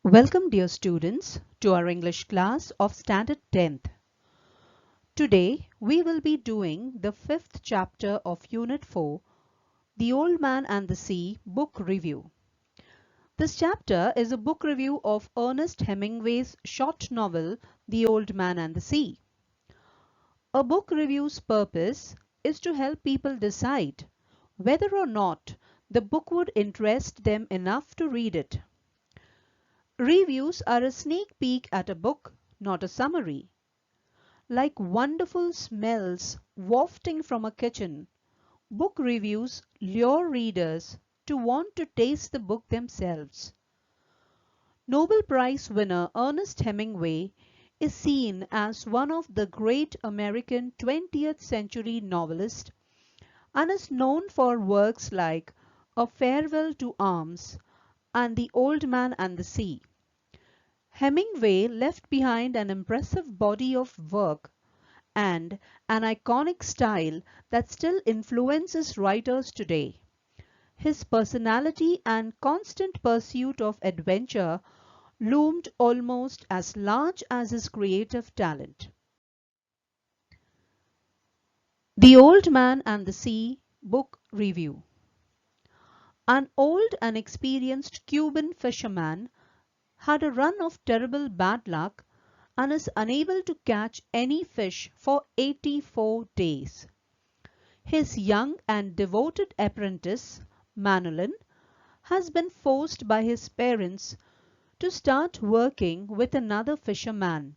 Welcome dear students to our English class of Standard 10th. Today we will be doing the 5th chapter of Unit 4, The Old Man and the Sea book review. This chapter is a book review of Ernest Hemingway's short novel The Old Man and the Sea. A book review's purpose is to help people decide whether or not the book would interest them enough to read it. Reviews are a sneak peek at a book, not a summary. Like wonderful smells wafting from a kitchen, book reviews lure readers to want to taste the book themselves. Nobel Prize winner Ernest Hemingway is seen as one of the great American 20th century novelists and is known for works like A Farewell to Arms and The Old Man and the Sea. Hemingway left behind an impressive body of work and an iconic style that still influences writers today. His personality and constant pursuit of adventure loomed almost as large as his creative talent. The Old Man and the Sea book review. An old and experienced Cuban fisherman had a run of terrible bad luck and is unable to catch any fish for 84 days. His young and devoted apprentice, Manolin, has been forced by his parents to start working with another fisherman.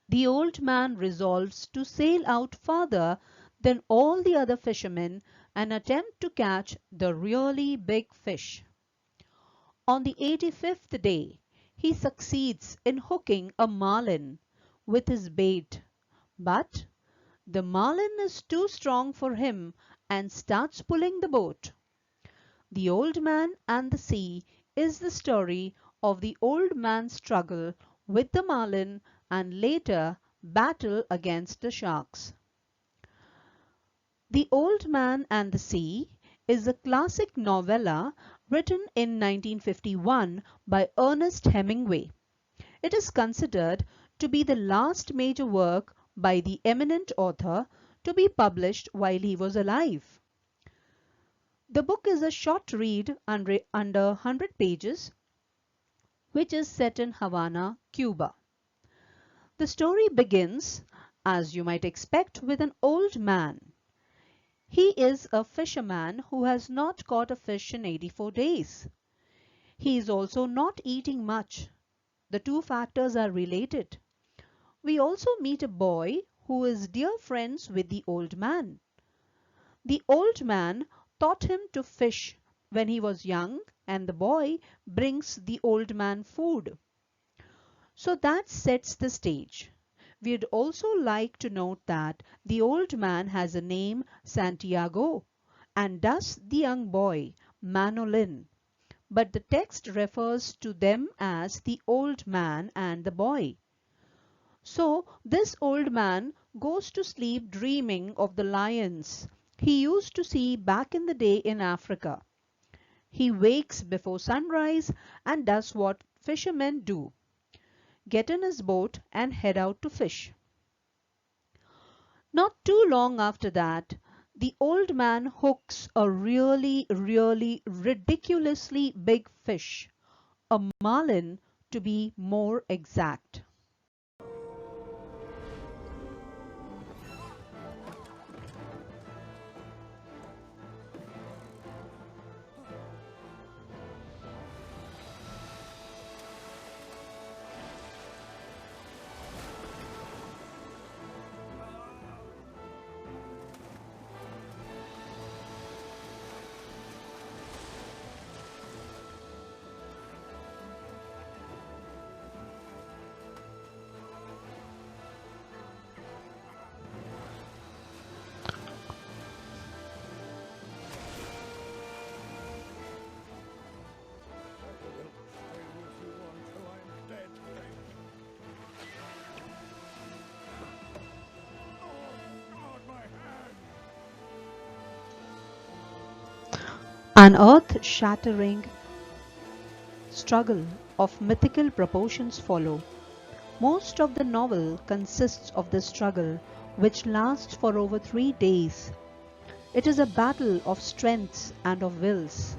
The old man resolves to sail out farther than all the other fishermen and attempt to catch the really big fish. On the 85th day, he succeeds in hooking a marlin with his bait, but the marlin is too strong for him and starts pulling the boat. The Old Man and the Sea is the story of the old man's struggle with the marlin and later battle against the sharks. The Old Man and the Sea is a classic novella written in 1951 by Ernest Hemingway. It is considered to be the last major work by the eminent author to be published while he was alive. The book is a short read under 100 pages, which is set in Havana, Cuba. The story begins, as you might expect, with an old man. He is a fisherman who has not caught a fish in 84 days. He is also not eating much. The two factors are related. We also meet a boy who is dear friends with the old man. The old man taught him to fish when he was young, and the boy brings the old man food. So that sets the stage. We'd also like to note that the old man has a name, Santiago, and thus the young boy, Manolin. But the text refers to them as the old man and the boy. So this old man goes to sleep dreaming of the lions he used to see back in the day in Africa. He wakes before sunrise and does what fishermen do: get in his boat and head out to fish. Not too long after that, the old man hooks a really ridiculously big fish, a marlin to be more exact. An earth-shattering struggle of mythical proportions follow. Most of the novel consists of this struggle, which lasts for over 3 days. It is a battle of strengths and of wills.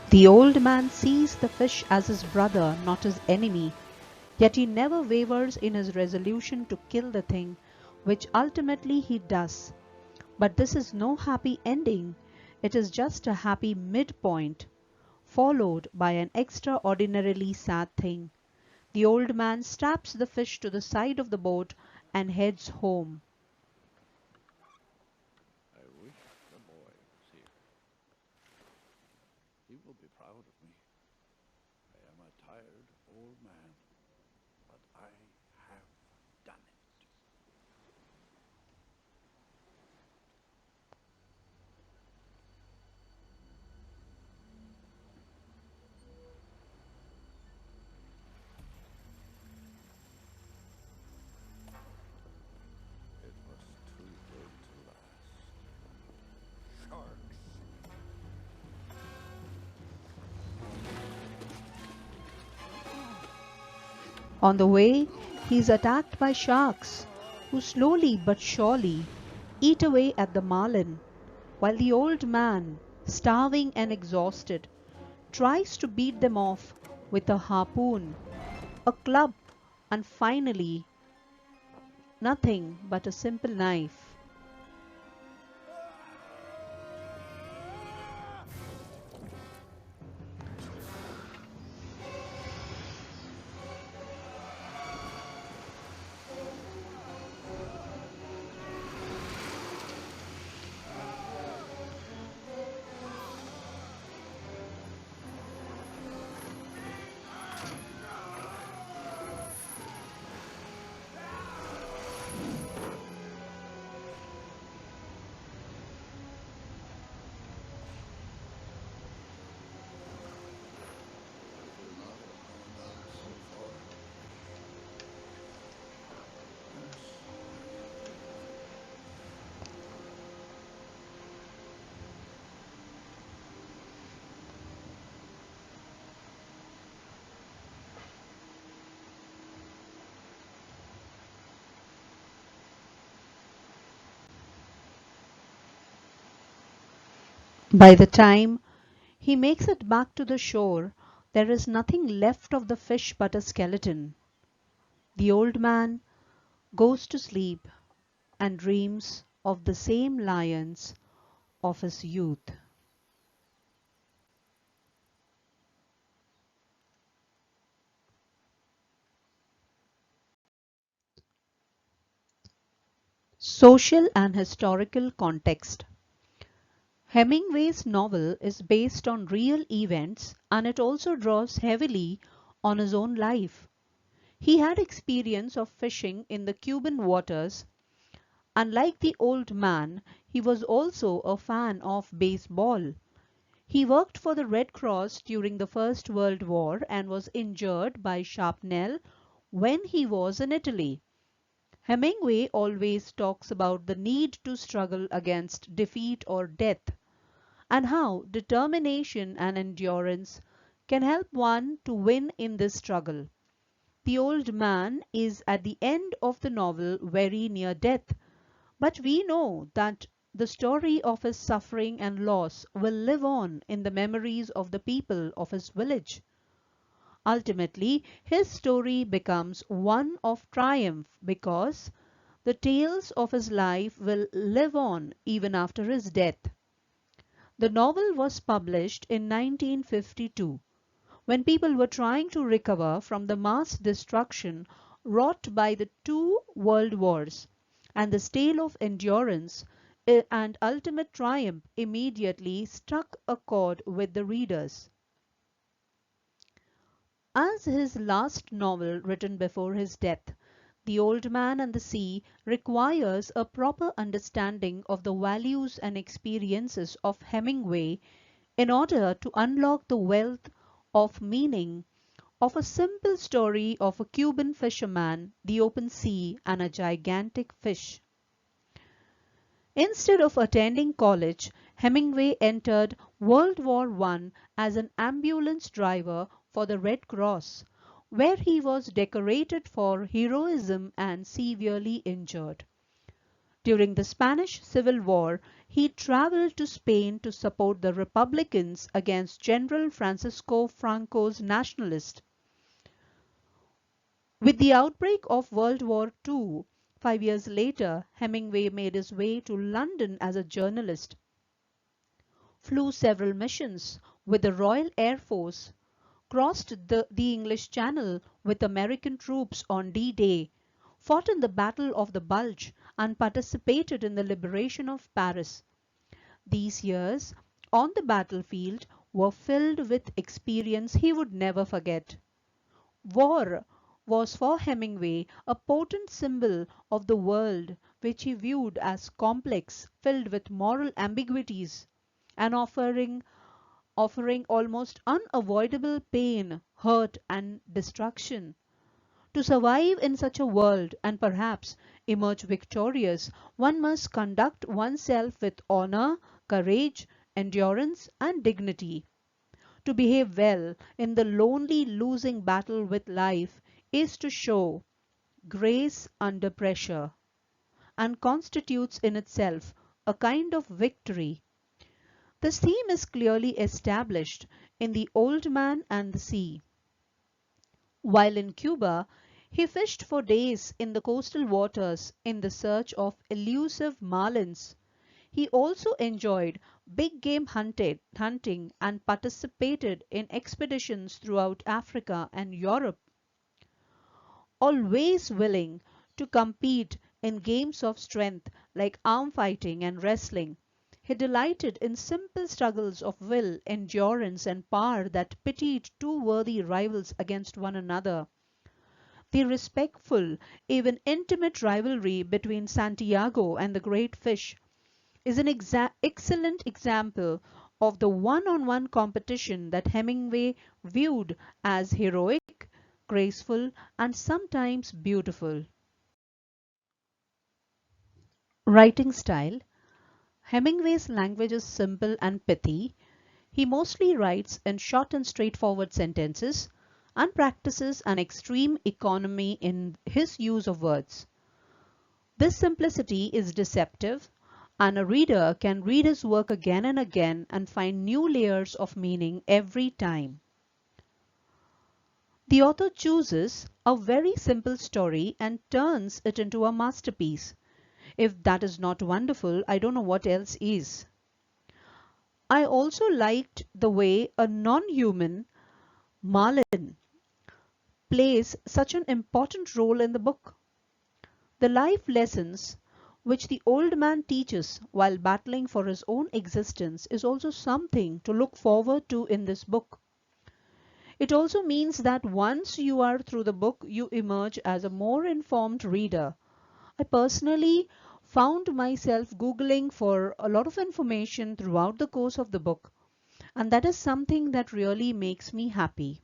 The old man sees the fish as his brother, not his enemy, yet he never wavers in his resolution to kill the thing, which ultimately he does. But this is no happy ending, it is just a happy midpoint, followed by an extraordinarily sad thing. The old man straps the fish to the side of the boat and heads home. I wish the boy was here. He will be proud of me. I am a tired old man, but I have done it. It was too good to last. Sharks. On the way, he is attacked by sharks, who slowly but surely eat away at the marlin, while the old man, starving and exhausted, tries to beat them off with a harpoon, a club, and finally nothing but a simple knife. By the time he makes it back to the shore, there is nothing left of the fish but a skeleton. The old man goes to sleep and dreams of the same lions of his youth. Social and historical context. Hemingway's novel is based on real events and it also draws heavily on his own life. He had experience of fishing in the Cuban waters, and like the old man, he was also a fan of baseball. He worked for the Red Cross during the First World War and was injured by shrapnel when he was in Italy. Hemingway always talks about the need to struggle against defeat or death, and how determination and endurance can help one to win in this struggle. The old man is at the end of the novel very near death, but we know that the story of his suffering and loss will live on in the memories of the people of his village. Ultimately, his story becomes one of triumph because the tales of his life will live on even after his death. The novel was published in 1952 when people were trying to recover from the mass destruction wrought by the two world wars, and this tale of endurance and ultimate triumph immediately struck a chord with the readers. As his last novel written before his death, The Old Man and the Sea requires a proper understanding of the values and experiences of Hemingway in order to unlock the wealth of meaning of a simple story of a Cuban fisherman, the open sea, and a gigantic fish. Instead of attending college, Hemingway entered World War I as an ambulance driver for the Red Cross, where he was decorated for heroism and severely injured. During the Spanish Civil War, he traveled to Spain to support the Republicans against General Francisco Franco's nationalists. With the outbreak of World War II, 5 years later, Hemingway made his way to London as a journalist, flew several missions with the Royal Air Force, crossed the English Channel with American troops on D-Day, fought in the Battle of the Bulge, and participated in the liberation of Paris. These years on the battlefield were filled with experience he would never forget. War was for Hemingway a potent symbol of the world which he viewed as complex, filled with moral ambiguities, and offering almost unavoidable pain, hurt, and destruction. To survive in such a world and perhaps emerge victorious, one must conduct oneself with honor, courage, endurance, and dignity. To behave well in the lonely losing battle with life is to show grace under pressure, and constitutes in itself a kind of victory. This theme is clearly established in The Old Man and the Sea. While in Cuba, he fished for days in the coastal waters in the search of elusive marlins. He also enjoyed big game hunting and participated in expeditions throughout Africa and Europe. Always willing to compete in games of strength like arm fighting and wrestling, he delighted in simple struggles of will, endurance, and power that pitted two worthy rivals against one another. The respectful, even intimate rivalry between Santiago and the great fish is an excellent example of the one-on-one competition that Hemingway viewed as heroic, graceful, and sometimes beautiful. Writing style. Hemingway's language is simple and pithy. He mostly writes in short and straightforward sentences and practices an extreme economy in his use of words. This simplicity is deceptive, and a reader can read his work again and again and find new layers of meaning every time. The author chooses a very simple story and turns it into a masterpiece. If that is not wonderful, I don't know what else is. I also liked the way a non-human, Marlin, plays such an important role in the book. The life lessons which the old man teaches while battling for his own existence is also something to look forward to in this book. It also means that once you are through the book, you emerge as a more informed reader. I personally found myself Googling for a lot of information throughout the course of the book, and that is something that really makes me happy.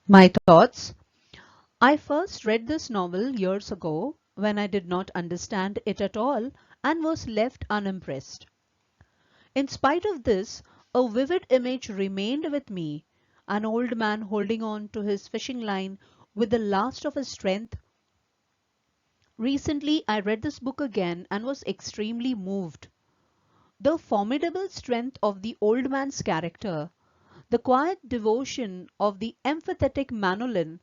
My thoughts. I first read this novel years ago when I did not understand it at all and was left unimpressed. In spite of this, a vivid image remained with me, an old man holding on to his fishing line with the last of his strength. Recently, I read this book again and was extremely moved. The formidable strength of the old man's character, the quiet devotion of the empathetic Manolin,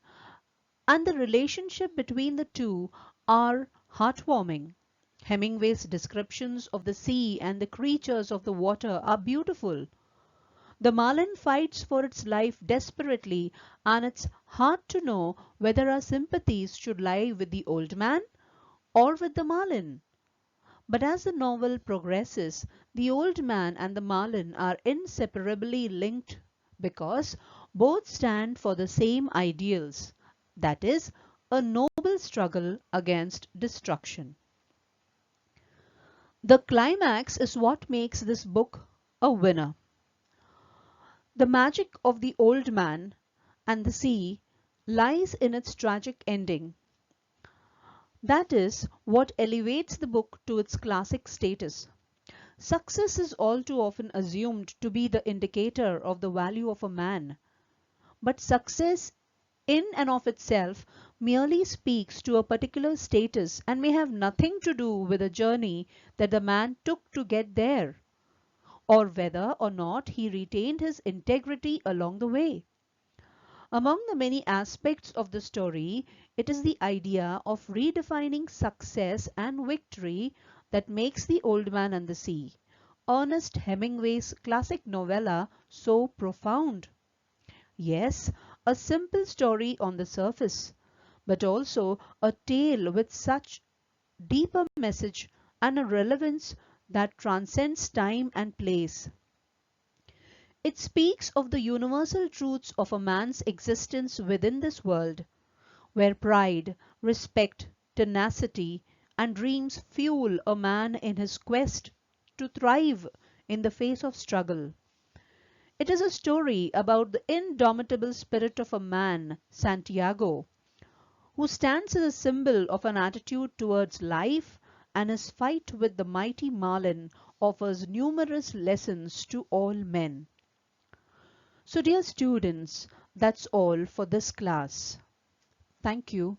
and the relationship between the two are heartwarming. Hemingway's descriptions of the sea and the creatures of the water are beautiful. The marlin fights for its life desperately, and it's hard to know whether our sympathies should lie with the old man or with the marlin. But as the novel progresses, the old man and the marlin are inseparably linked because both stand for the same ideals, that is, a noble struggle against destruction. The climax is what makes this book a winner. The magic of the old man and the sea lies in its tragic ending. That is what elevates the book to its classic status. Success is all too often assumed to be the indicator of the value of a man, but success in and of itself merely speaks to a particular status and may have nothing to do with the journey that the man took to get there, or whether or not he retained his integrity along the way. Among the many aspects of the story, it is the idea of redefining success and victory that makes The Old Man and the Sea, Ernest Hemingway's classic novella, so profound. Yes, a simple story on the surface, but also a tale with such deeper message and a relevance that transcends time and place. It speaks of the universal truths of a man's existence within this world, where pride, respect, tenacity, and dreams fuel a man in his quest to thrive in the face of struggle. It is a story about the indomitable spirit of a man, Santiago, who stands as a symbol of an attitude towards life, and his fight with the mighty Marlin offers numerous lessons to all men. So dear students, that's all for this class. Thank you.